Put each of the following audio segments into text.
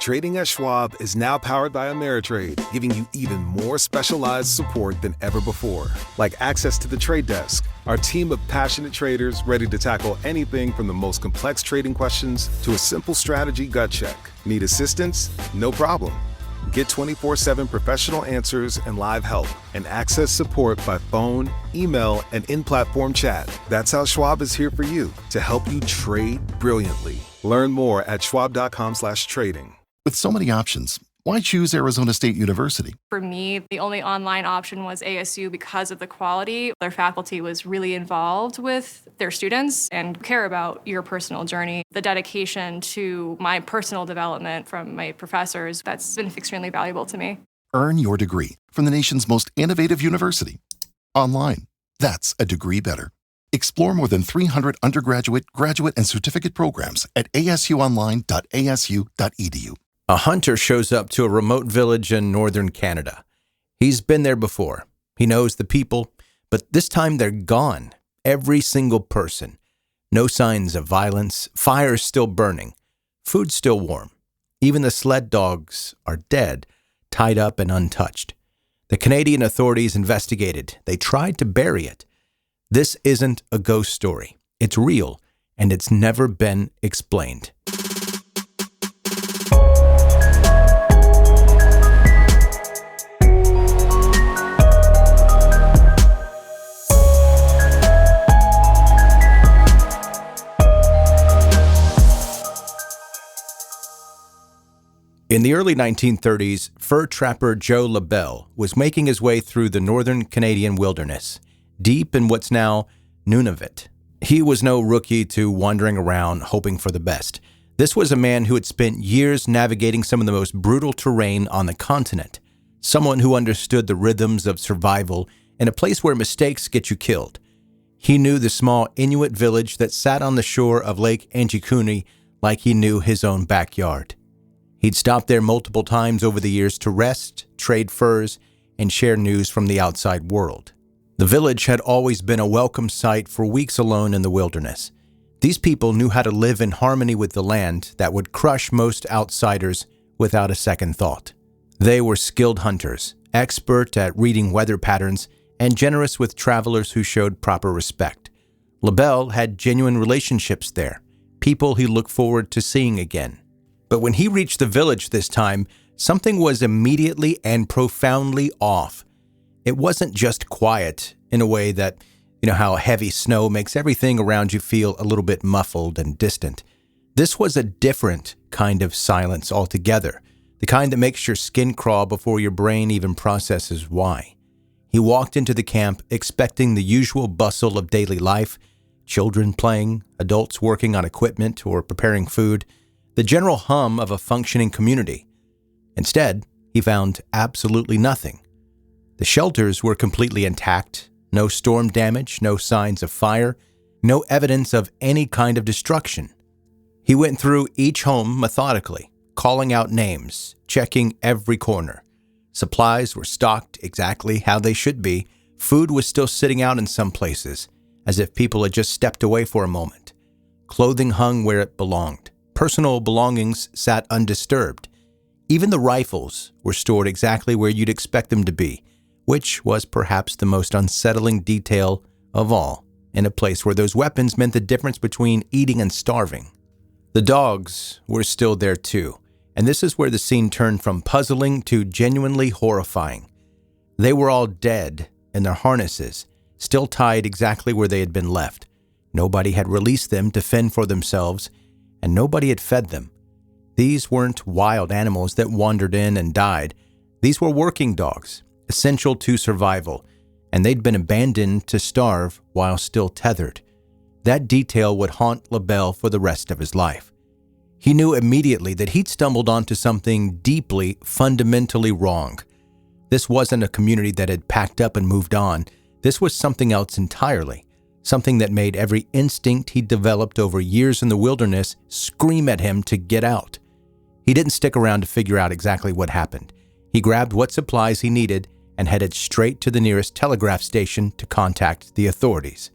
Trading at Schwab is now powered by Ameritrade, giving you even more specialized support than ever before. Like access to the trade desk, our team of passionate traders ready to tackle anything from the most complex trading questions to a simple strategy gut check. Need assistance? No problem. Get 24/7 professional answers and live help, and access support by phone, email, and in-platform chat. That's how Schwab is here for you, to help you trade brilliantly. Learn more at schwab.com/trading. With so many options, why choose Arizona State University? For me, the only online option was ASU because of the quality. Their faculty was really involved with their students and care about your personal journey. The dedication to my personal development from my professors, that's been extremely valuable to me. Earn your degree from the nation's most innovative university. Online. That's a degree better. Explore more than 300 undergraduate, graduate, and certificate programs at asuonline.asu.edu. A hunter shows up to a remote village in northern Canada. He's been there before. He knows the people, but this time they're gone. Every single person. No signs of violence. Fire's still burning. Food's still warm. Even the sled dogs are dead, tied up and untouched. The Canadian authorities investigated. They tried to bury it. This isn't a ghost story. It's real, and it's never been explained. In the early 1930s, fur trapper Joe Labelle was making his way through the northern Canadian wilderness, deep in what's now Nunavut. He was no rookie to wandering around hoping for the best. This was a man who had spent years navigating some of the most brutal terrain on the continent, someone who understood the rhythms of survival in a place where mistakes get you killed. He knew the small Inuit village that sat on the shore of Lake Anjikuni like he knew his own backyard. He'd stopped there multiple times over the years to rest, trade furs, and share news from the outside world. The village had always been a welcome sight for weeks alone in the wilderness. These people knew how to live in harmony with the land that would crush most outsiders without a second thought. They were skilled hunters, expert at reading weather patterns, and generous with travelers who showed proper respect. Labelle had genuine relationships there, people he looked forward to seeing again. But when he reached the village this time, something was immediately and profoundly off. It wasn't just quiet in a way that, how heavy snow makes everything around you feel a little bit muffled and distant. This was a different kind of silence altogether, the kind that makes your skin crawl before your brain even processes why. He walked into the camp expecting the usual bustle of daily life, children playing, adults working on equipment or preparing food, the general hum of a functioning community. Instead, he found absolutely nothing. The shelters were completely intact, no storm damage, no signs of fire, no evidence of any kind of destruction. He went through each home methodically, calling out names, checking every corner. Supplies were stocked exactly how they should be. Food was still sitting out in some places, as if people had just stepped away for a moment. Clothing hung where it belonged. Personal belongings sat undisturbed. Even the rifles were stored exactly where you'd expect them to be, which was perhaps the most unsettling detail of all, in a place where those weapons meant the difference between eating and starving. The dogs were still there too, and this is where the scene turned from puzzling to genuinely horrifying. They were all dead in their harnesses, still tied exactly where they had been left. Nobody had released them to fend for themselves, and nobody had fed them. These weren't wild animals that wandered in and died. These were working dogs, essential to survival, and they'd been abandoned to starve while still tethered. That detail would haunt Labelle for the rest of his life. He knew immediately that he'd stumbled onto something deeply, fundamentally wrong. This wasn't a community that had packed up and moved on. This was something else entirely. Something that made every instinct he developed over years in the wilderness scream at him to get out. He didn't stick around to figure out exactly what happened. He grabbed what supplies he needed and headed straight to the nearest telegraph station to contact the authorities.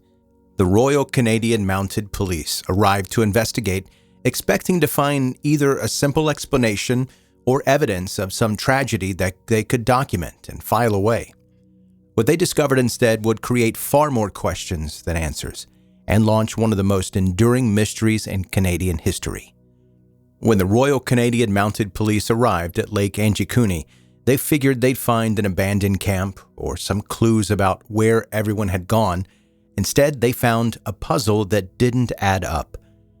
The Royal Canadian Mounted Police arrived to investigate, expecting to find either a simple explanation or evidence of some tragedy that they could document and file away. What they discovered instead would create far more questions than answers and launch one of the most enduring mysteries in Canadian history. When the Royal Canadian Mounted Police arrived at Lake Anjikuni, they figured they'd find an abandoned camp or some clues about where everyone had gone. Instead, they found a puzzle that didn't add up.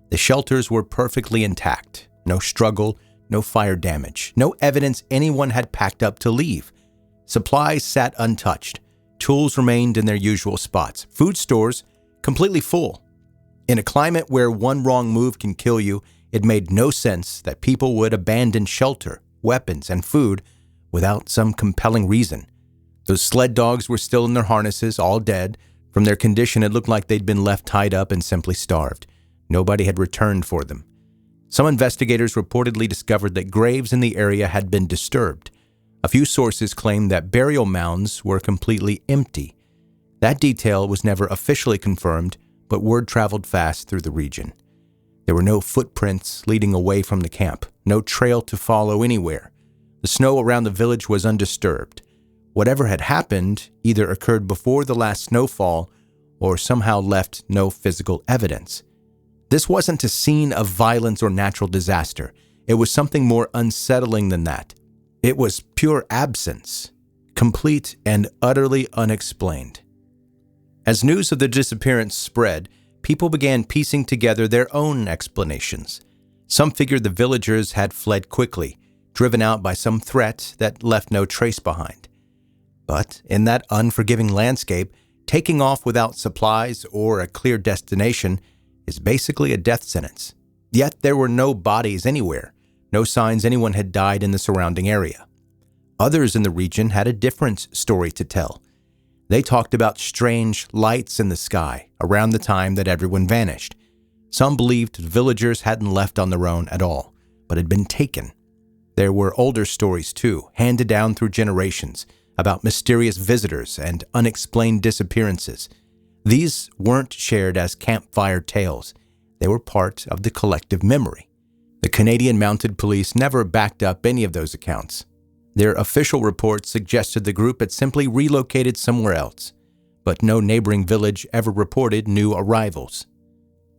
The shelters were perfectly intact. No struggle, no fire damage, no evidence anyone had packed up to leave. Supplies sat untouched. Tools remained in their usual spots. Food stores completely full. In a climate where one wrong move can kill you, it made no sense that people would abandon shelter, weapons, and food without some compelling reason. Those sled dogs were still in their harnesses, all dead. From their condition, it looked like they'd been left tied up and simply starved. Nobody had returned for them. Some investigators reportedly discovered that graves in the area had been disturbed. A few sources claimed that burial mounds were completely empty. That detail was never officially confirmed, but word traveled fast through the region. There were no footprints leading away from the camp, no trail to follow anywhere. The snow around the village was undisturbed. Whatever had happened either occurred before the last snowfall or somehow left no physical evidence. This wasn't a scene of violence or natural disaster. It was something more unsettling than that. It was pure absence, complete and utterly unexplained. As news of the disappearance spread, people began piecing together their own explanations. Some figured the villagers had fled quickly, driven out by some threat that left no trace behind. But in that unforgiving landscape, taking off without supplies or a clear destination is basically a death sentence. Yet there were no bodies anywhere, no signs anyone had died in the surrounding area. Others in the region had a different story to tell. They talked about strange lights in the sky around the time that everyone vanished. Some believed villagers hadn't left on their own at all, but had been taken. There were older stories too, handed down through generations, about mysterious visitors and unexplained disappearances. These weren't shared as campfire tales. They were part of the collective memory. The Canadian Mounted Police never backed up any of those accounts. Their official reports suggested the group had simply relocated somewhere else, but no neighboring village ever reported new arrivals.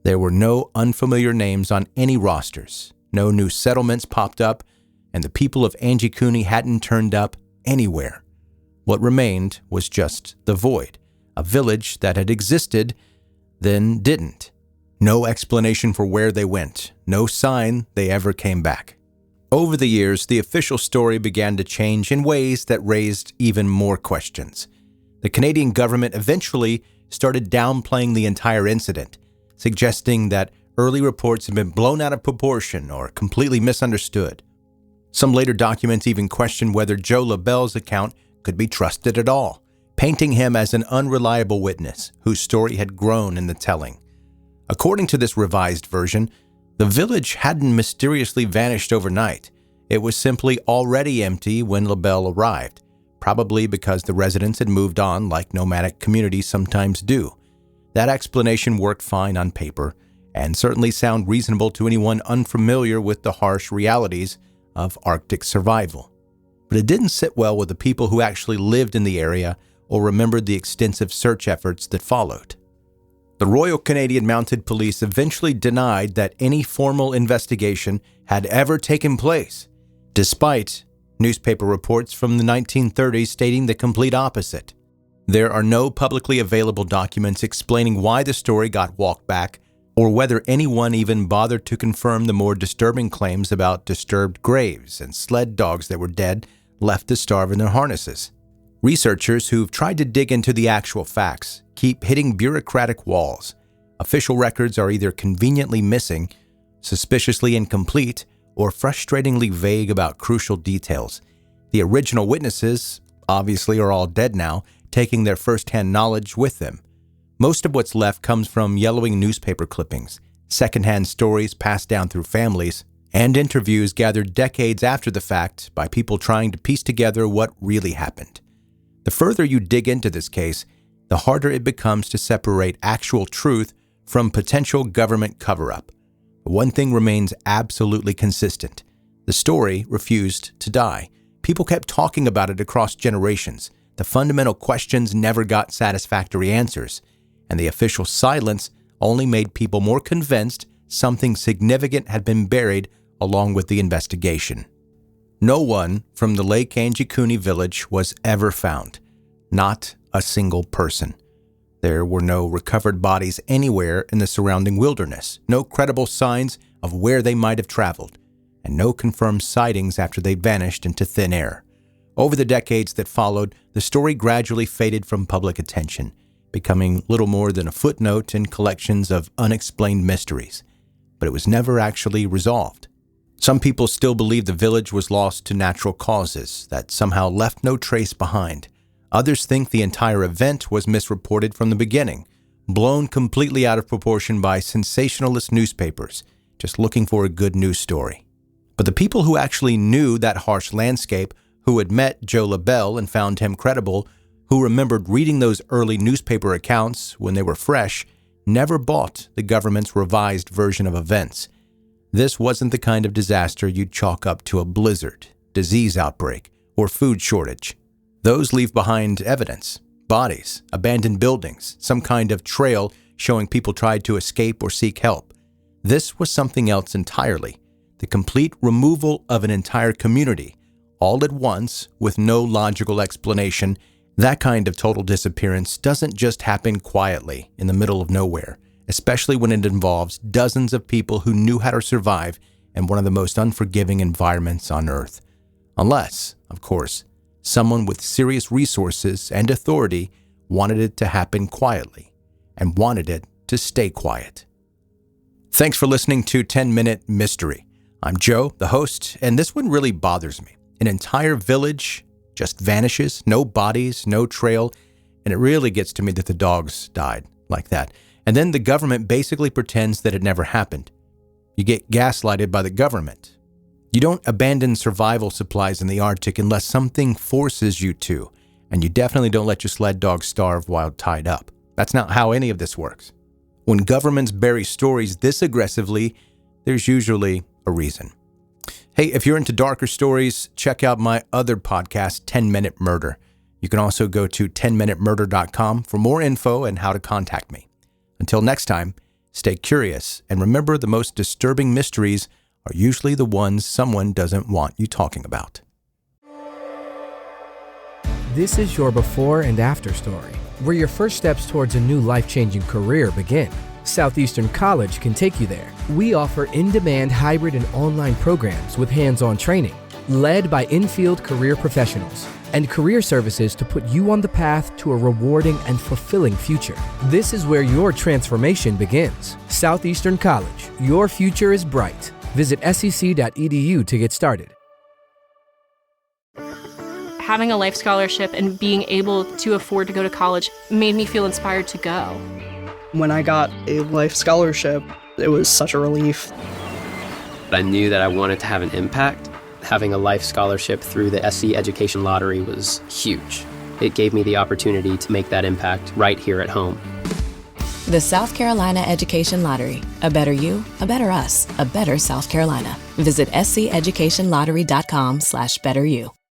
There were no unfamiliar names on any rosters, no new settlements popped up, and the people of Anjikuni hadn't turned up anywhere. What remained was just the void, a village that had existed, then didn't. No explanation for where they went, no sign they ever came back. Over the years, the official story began to change in ways that raised even more questions. The Canadian government eventually started downplaying the entire incident, suggesting that early reports had been blown out of proportion or completely misunderstood. Some later documents even questioned whether Joe Labelle's account could be trusted at all, painting him as an unreliable witness whose story had grown in the telling. According to this revised version, the village hadn't mysteriously vanished overnight. It was simply already empty when Labelle arrived, probably because the residents had moved on like nomadic communities sometimes do. That explanation worked fine on paper and certainly sounded reasonable to anyone unfamiliar with the harsh realities of Arctic survival. But it didn't sit well with the people who actually lived in the area or remembered the extensive search efforts that followed. The Royal Canadian Mounted Police eventually denied that any formal investigation had ever taken place, despite newspaper reports from the 1930s stating the complete opposite. There are no publicly available documents explaining why the story got walked back or whether anyone even bothered to confirm the more disturbing claims about disturbed graves and sled dogs that were dead, left to starve in their harnesses. Researchers who've tried to dig into the actual facts keep hitting bureaucratic walls. Official records are either conveniently missing, suspiciously incomplete, or frustratingly vague about crucial details. The original witnesses, obviously, are all dead now, taking their first-hand knowledge with them. Most of what's left comes from yellowing newspaper clippings, second-hand stories passed down through families, and interviews gathered decades after the fact by people trying to piece together what really happened. The further you dig into this case, the harder it becomes to separate actual truth from potential government cover-up. One thing remains absolutely consistent. The story refused to die. People kept talking about it across generations. The fundamental questions never got satisfactory answers, and the official silence only made people more convinced something significant had been buried along with the investigation. No one from the Lake Anjikuni village was ever found. Not a single person. There were no recovered bodies anywhere in the surrounding wilderness, no credible signs of where they might have traveled, and no confirmed sightings after they vanished into thin air. Over the decades that followed, the story gradually faded from public attention, becoming little more than a footnote in collections of unexplained mysteries. But it was never actually resolved. Some people still believe the village was lost to natural causes that somehow left no trace behind. Others think the entire event was misreported from the beginning, blown completely out of proportion by sensationalist newspapers, just looking for a good news story. But the people who actually knew that harsh landscape, who had met Joe Labelle and found him credible, who remembered reading those early newspaper accounts when they were fresh, never bought the government's revised version of events. This wasn't the kind of disaster you'd chalk up to a blizzard, disease outbreak, or food shortage. Those leave behind evidence, bodies, abandoned buildings, some kind of trail showing people tried to escape or seek help. This was something else entirely, the complete removal of an entire community, all at once with no logical explanation. That kind of total disappearance doesn't just happen quietly in the middle of nowhere, especially when it involves dozens of people who knew how to survive in one of the most unforgiving environments on Earth. Unless, of course, someone with serious resources and authority wanted it to happen quietly and wanted it to stay quiet. Thanks for listening to 10-Minute Mystery. I'm Joe, the host, and this one really bothers me. An entire village just vanishes, no bodies, no trail, and it really gets to me that the dogs died like that. And then the government basically pretends that it never happened. You get gaslighted by the government. You don't abandon survival supplies in the Arctic unless something forces you to, and you definitely don't let your sled dog starve while tied up. That's not how any of this works. When governments bury stories this aggressively, there's usually a reason. Hey, if you're into darker stories, check out my other podcast, 10-Minute Murder. You can also go to 10minutemurder.com for more info and how to contact me. Until next time, stay curious and remember the most disturbing mysteries are usually the ones someone doesn't want you talking about. This is your before and after story, where your first steps towards a new life-changing career begin. Southeastern College can take you there. We offer in-demand hybrid and online programs with hands-on training, led by in-field career professionals, and career services to put you on the path to a rewarding and fulfilling future. This is where your transformation begins. Southeastern College, your future is bright. Visit sec.edu to get started. Having a life scholarship and being able to afford to go to college made me feel inspired to go. When I got a life scholarship, it was such a relief. I knew that I wanted to have an impact. Having a life scholarship through the SC Education Lottery was huge. It gave me the opportunity to make that impact right here at home. The South Carolina Education Lottery. A better you, a better us, a better South Carolina. Visit sceducationlottery.com/betteryou.